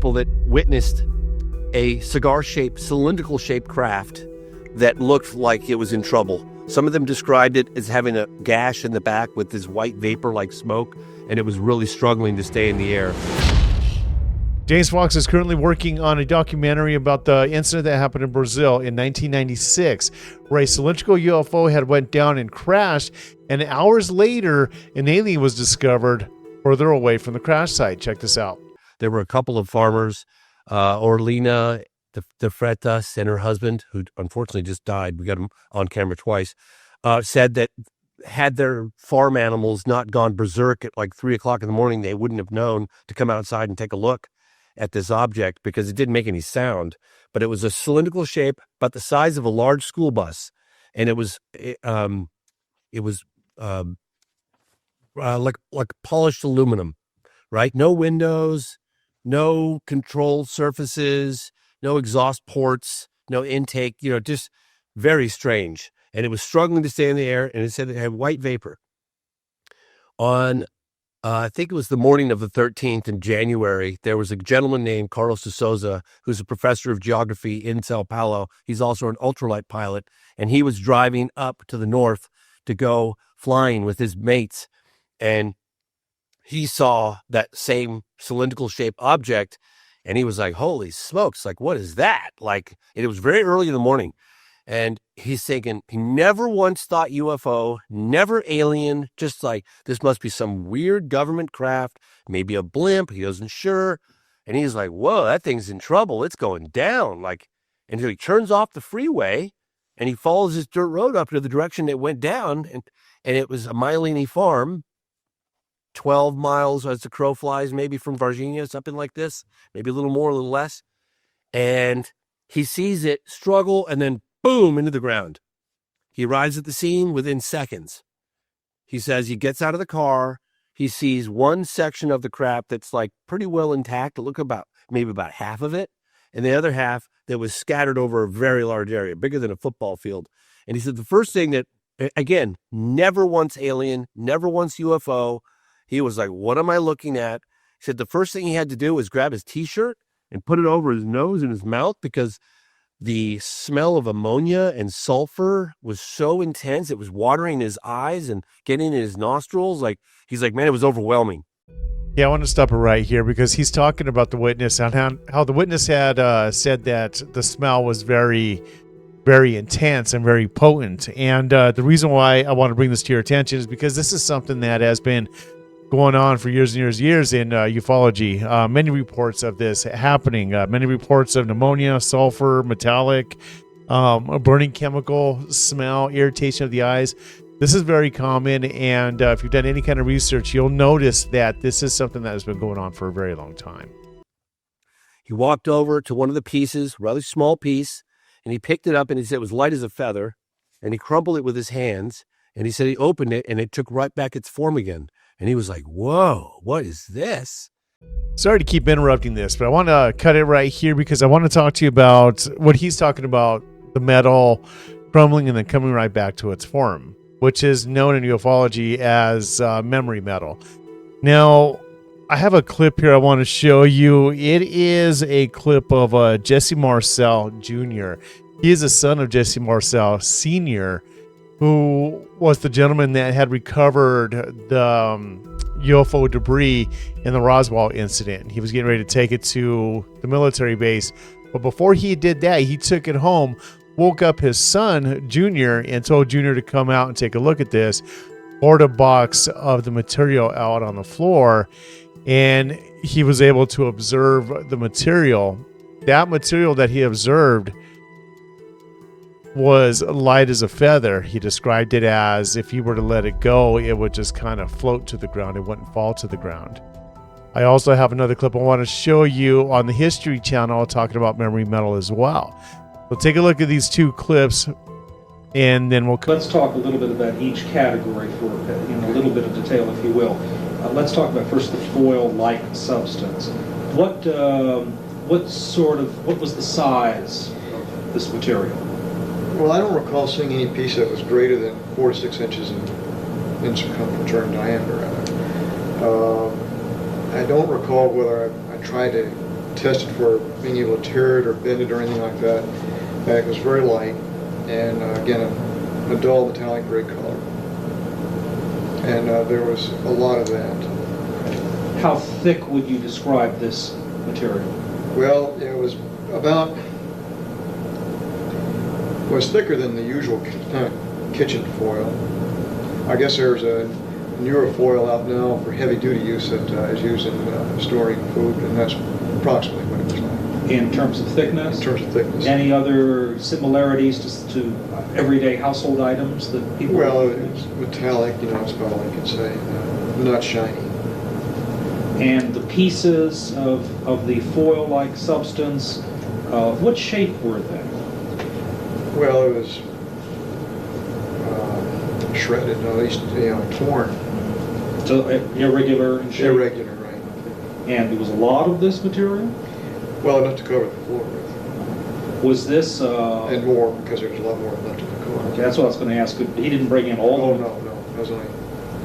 people that witnessed a cigar-shaped, cylindrical-shaped craft that looked like it was in trouble. Some of them described it as having a gash in the back with this white vapor like smoke, and it was really struggling to stay in the air. James Fox is currently working on a documentary about the incident that happened in Brazil in 1996, where a cylindrical UFO had went down and crashed, and hours later, an alien was discovered further away from the crash site. Check this out. There were a couple of farmers, Orlina de Freitas and her husband, who unfortunately just died, we got him on camera twice, said that had their farm animals not gone berserk at like 3 o'clock in the morning, they wouldn't have known to come outside and take a look at this object because it didn't make any sound. But it was a cylindrical shape, about the size of a large school bus, and it was like polished aluminum, right? No windows, no control surfaces, no exhaust ports, no intake. Just very strange. And it was struggling to stay in the air, and it said it had white vapor. On I think it was the morning of the 13th in January, there was a gentleman named Carlos de Souza, who's a professor of geography in Sao Paulo. He's also an ultralight pilot, and he was driving up to the north to go flying with his mates, and he saw that same cylindrical shaped object, and he was like, holy smokes, like, what is that? Like, and it was very early in the morning. And he's thinking, he never once thought UFO, never alien, just like, this must be some weird government craft, maybe a blimp, he wasn't sure. And he's like, whoa, that thing's in trouble, it's going down. And so he turns off the freeway, and he follows this dirt road up to the direction it went down, and it was a Mileni farm, 12 miles as the crow flies, maybe from Varginha, something like this, maybe a little more, a little less. And he sees it struggle and then boom, into the ground. He arrives at the scene within seconds. He says he gets out of the car. He sees one section of the craft that's like pretty well intact. Look maybe about half of it. And the other half that was scattered over a very large area, bigger than a football field. And he said the first thing that, again, never once alien, never once UFO. He was like, what am I looking at? He said the first thing he had to do was grab his t-shirt and put it over his nose and his mouth because the smell of ammonia and sulfur was so intense. It was watering his eyes and getting in his nostrils. He's like, man, it was overwhelming. Yeah, I want to stop it right here because he's talking about the witness and how the witness had said that the smell was very, very intense and very potent. And the reason why I want to bring this to your attention is because this is something that has been going on for years and years and years in ufology. Many reports of this happening, many reports of pneumonia, sulfur, metallic, a burning chemical, smell, irritation of the eyes. This is very common, and if you've done any kind of research, you'll notice that this is something that has been going on for a very long time. He walked over to one of the pieces, rather small piece, and he picked it up, and he said it was light as a feather, and he crumbled it with his hands, and he said he opened it, and it took right back its form again. And he was like, whoa, what is this? Sorry to keep interrupting this, but I want to cut it right here because I want to talk to you about what he's talking about, the metal crumbling and then coming right back to its form, which is known in ufology as memory metal. Now, I have a clip here I want to show you. It is a clip of Jesse Marcel Jr. He is a son of Jesse Marcel Sr., who was the gentleman that had recovered the UFO debris in the Roswell incident. He was getting ready to take it to the military base. But before he did that, he took it home, woke up his son, Junior, and told Junior to come out and take a look at this, poured a box of the material out on the floor, and he was able to observe the material. That material that he observed was light as a feather. He described it as if you were to let it go, it would just kind of float to the ground. It wouldn't fall to the ground. I also have another clip I want to show you on the History Channel talking about memory metal as well. We'll take a look at these two clips, and then Let's talk a little bit about each category for in a little bit of detail, if you will. Let's talk about first the foil-like substance. What was the size of this material? Well, I don't recall seeing any piece that was greater than 4 to 6 inches in circumference or in diameter. I don't recall whether I tried to tested for being able to tear it or bend it or anything like that. It was very light, and again, a dull metallic gray color. And there was a lot of that. How thick would you describe this material? Well, it was thicker than the usual kitchen foil. I guess there's a newer foil out now for heavy-duty use that is used in storing food, and that's approximately what it was like. In terms of thickness? In terms of thickness. Any other similarities to everyday household items that people... Well, it's metallic, that's about all I can say. Not shiny. And the pieces of the foil-like substance, what shape were they? Well, it was shredded, at least torn. So irregular in shape? Irregular, right. And there was a lot of this material? Well, enough to cover the floor with. Was this... and more, because there's a lot more left in the car. Okay, that's what I was going to ask. He didn't bring in all of it? No. That was only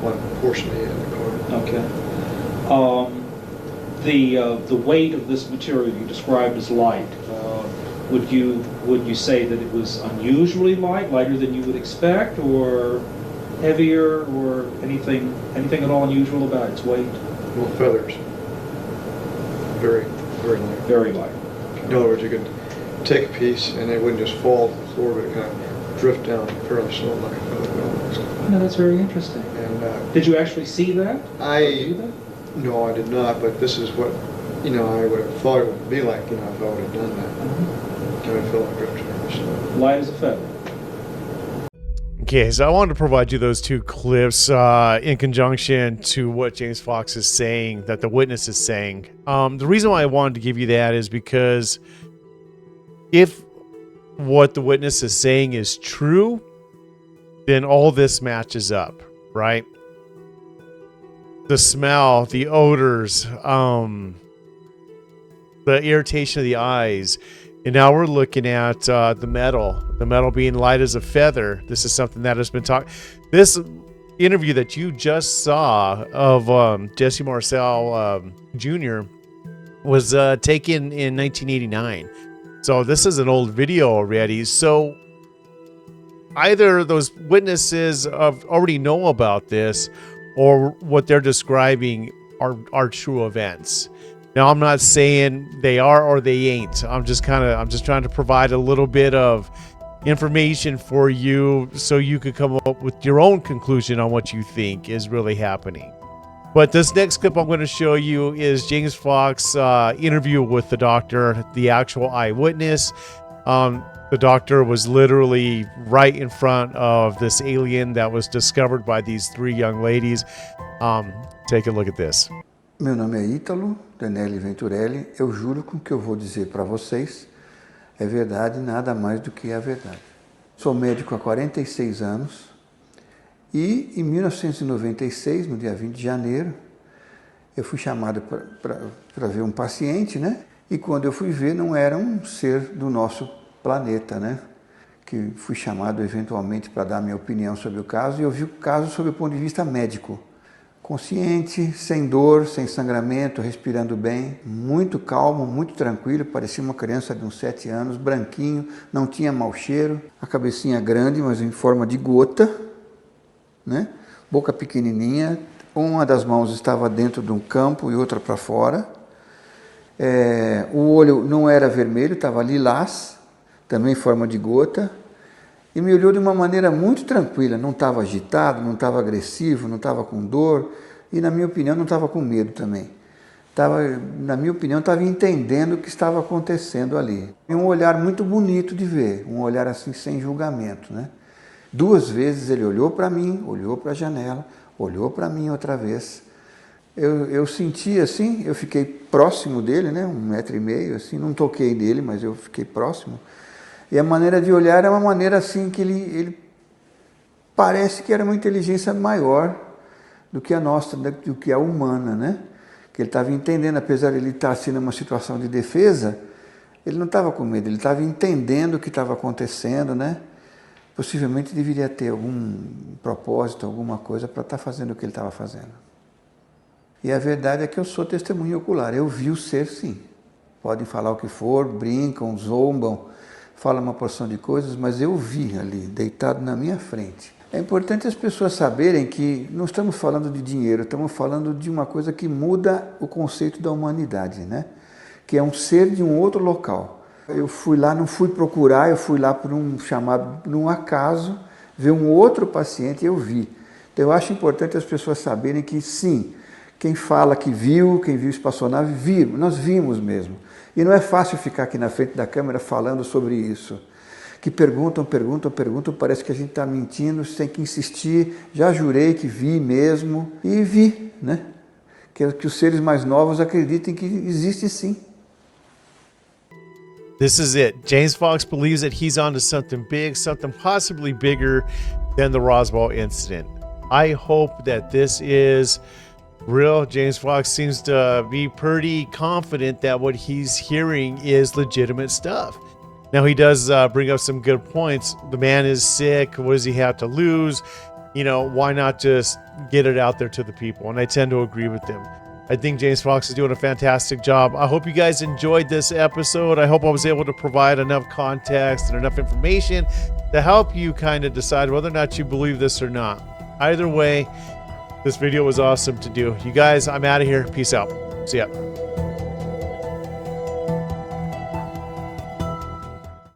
one portion in the car. Okay. The weight of this material you described as light, would you say that it was unusually light, lighter than you would expect, or heavier, or anything at all unusual about its weight? Well, feathers. Very, very light. Very light. In other words, you could take a piece and it wouldn't just fall to the floor, but it kind of drift down fairly slow like a feather almost. No, that's very interesting. And did you actually see that? No, I did not, but this is what, I would have thought it would be like, if I would have done that. I would feel like drifting fairly slow. Light as a feather. Okay, so I wanted to provide you those two clips in conjunction to what James Fox is saying, that the witness is saying. The reason why I wanted to give you that is because if what the witness is saying is true, then all this matches up, right? The smell, the odors, the irritation of the eyes. And now we're looking at the metal being light as a feather. This is something that has been talked. This interview that you just saw of Jesse Marcel Jr. was taken in 1989. So this is an old video already. So either those witnesses already know about this, or what they're describing are true events. Now, I'm not saying they are or they ain't. I'm just trying to provide a little bit of information for you so you could come up with your own conclusion on what you think is really happening. But this next clip I'm going to show you is James Fox interview with the doctor, the actual eyewitness. The doctor was literally right in front of this alien that was discovered by these three young ladies. Take a look at this. Meu nome é Ítalo Denelli Venturelli. Eu juro que o que eu vou dizer para vocês é verdade, nada mais do que a verdade. Sou médico há 46 anos e em 1996, no dia 20 de janeiro, eu fui chamado para ver um paciente, né? E quando eu fui ver, não era um ser do nosso planeta, né? Que fui chamado eventualmente para dar minha opinião sobre o caso, e eu vi o caso sob o ponto de vista médico. Consciente, sem dor, sem sangramento, respirando bem, muito calmo, muito tranquilo, parecia uma criança de uns 7 anos, branquinho, não tinha mau cheiro, a cabecinha grande, mas em forma de gota, né? Boca pequenininha, uma das mãos estava dentro de um campo e outra para fora. O olho não era vermelho, estava lilás, também em forma de gota, e me olhou de uma maneira muito tranquila, não estava agitado, não estava agressivo, não estava com dor, e na minha opinião não estava com medo também. Na minha opinião, estava entendendo o que estava acontecendo ali. E um olhar muito bonito de ver, um olhar assim sem julgamento, né? 2 vezes ele olhou para mim, olhou para a janela, olhou para mim outra vez. Eu senti assim, eu fiquei próximo dele, né? 1,5 metro, assim, não toquei nele, mas eu fiquei próximo. E a maneira de olhar é uma maneira assim que ele parece que era uma inteligência maior do que a nossa, do que a humana, né? Que ele estava entendendo, apesar de ele estar assim numa situação de defesa, ele não estava com medo, ele estava entendendo o que estava acontecendo, né? Possivelmente deveria ter algum propósito, alguma coisa para estar fazendo o que ele estava fazendo. E a verdade é que eu sou testemunha ocular, eu vi o ser sim. podem falar o que for, brincam, zombam, falam uma porção de coisas, mas eu vi ali, deitado na minha frente. É importante as pessoas saberem que não estamos falando de dinheiro, estamos falando de uma coisa que muda o conceito da humanidade, né? Que é um ser de um outro local. Eu fui lá, não fui procurar, eu fui lá por um acaso, ver um outro paciente e eu vi. Então eu acho importante as pessoas saberem que sim, quem fala que viu, quem viu espaçonave, viu, nós vimos mesmo. E não é fácil ficar aqui na frente da câmera falando sobre isso. Que perguntam, parece que a gente está mentindo, tem que insistir. Já jurei que vi mesmo e vi, né? Que os seres mais novos acreditem que existe sim. This is it. James Fox believes that he's onto something big, something possibly bigger than the Roswell incident. I hope that this is real. James Fox seems to be pretty confident that what he's hearing is legitimate stuff. Now, he does bring up some good points. The man is sick. What does he have to lose? You know, why not just get it out there to the people? And I tend to agree with him. I think James Fox is doing a fantastic job. I hope you guys enjoyed this episode. I hope I was able to provide enough context and enough information to help you kind of decide whether or not you believe this or not. Either way, this video was awesome to do. You guys, I'm out of here. Peace out. See ya.